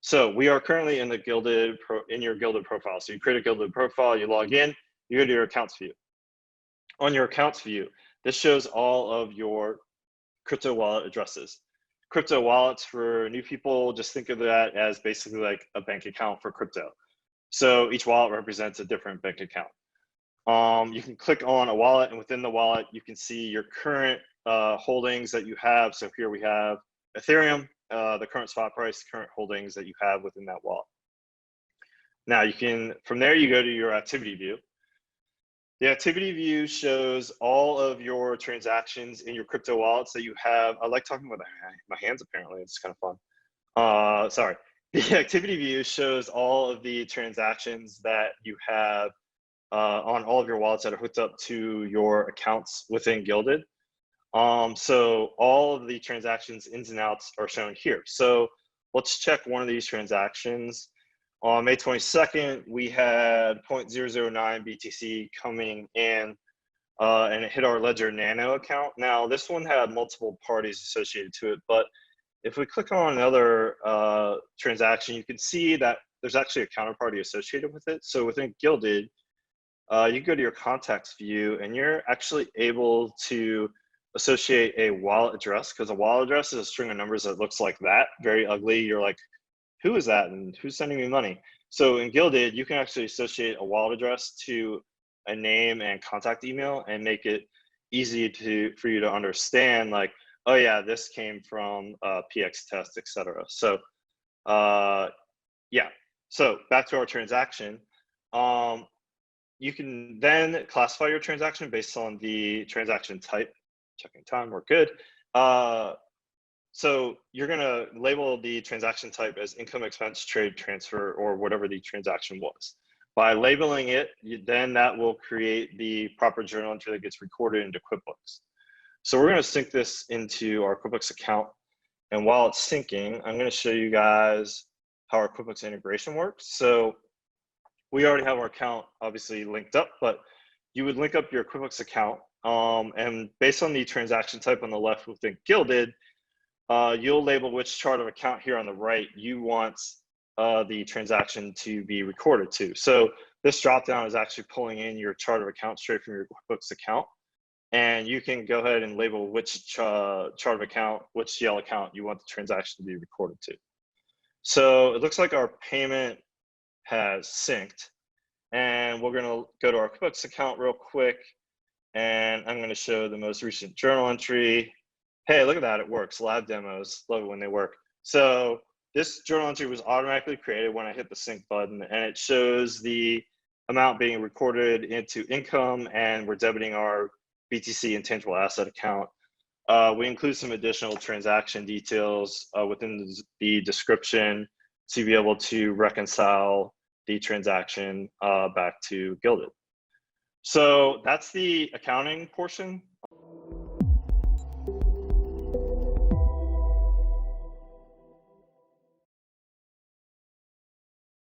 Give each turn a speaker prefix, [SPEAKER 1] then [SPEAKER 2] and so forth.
[SPEAKER 1] So we are currently in the in your Gilded profile. So you create a Gilded profile, you log in, you go to your accounts view. On your accounts view, this shows all of your crypto wallet addresses. Crypto wallets, for new people, just think of that as basically like a bank account for crypto. So each wallet represents a different bank account. You can click on a wallet, and within the wallet, you can see your current holdings that you have. So here we have Ethereum, the current spot price, current holdings that you have within that wallet. Now you can, from there, you go to your activity view. The activity view shows all of your transactions in your crypto wallets that you have. I like talking about my hands, apparently. It's kind of fun. Sorry. The activity view shows all of the transactions that you have on all of your wallets that are hooked up to your accounts within Gilded. So all of the transactions ins and outs are shown here. So let's check one of these transactions. On May 22nd, we had 0.009 BTC coming in, and it hit our Ledger Nano account. Now, this one had multiple parties associated to it, but if we click on another transaction, you can see that there's actually a counterparty associated with it. So within Gilded, you go to your contacts view, and you're actually able to associate a wallet address, because a wallet address is a string of numbers that looks like that, very ugly. You're like, who is that and who's sending me money? So in Gilded, you can actually associate a wallet address to a name and contact email and make it easy for you to understand, like, oh yeah, this came from PX test, etc. So yeah, so back to our transaction. You can then classify your transaction based on the transaction type. Checking time, we're good. So you're gonna label the transaction type as income, expense, trade, transfer, or whatever the transaction was. By labeling it, then that will create the proper journal entry that gets recorded into QuickBooks. So we're gonna sync this into our QuickBooks account. And while it's syncing, I'm gonna show you guys how our QuickBooks integration works. So we already have our account obviously linked up, but you would link up your QuickBooks account, and based on the transaction type on the left within Gilded, you'll label which chart of account here on the right you want the transaction to be recorded to. So this dropdown is actually pulling in your chart of account straight from your QuickBooks account. And you can go ahead and label which chart of account, which CL account you want the transaction to be recorded to. So it looks like our payment has synced. And we're gonna go to our QuickBooks account real quick. And I'm gonna show the most recent journal entry. Hey, look at that, it works. Live demos, love it when they work. So this journal entry was automatically created when I hit the sync button, and it shows the amount being recorded into income, and we're debiting our BTC intangible asset account. We include some additional transaction details within the description to be able to reconcile the transaction back to Gilded. So that's the accounting portion.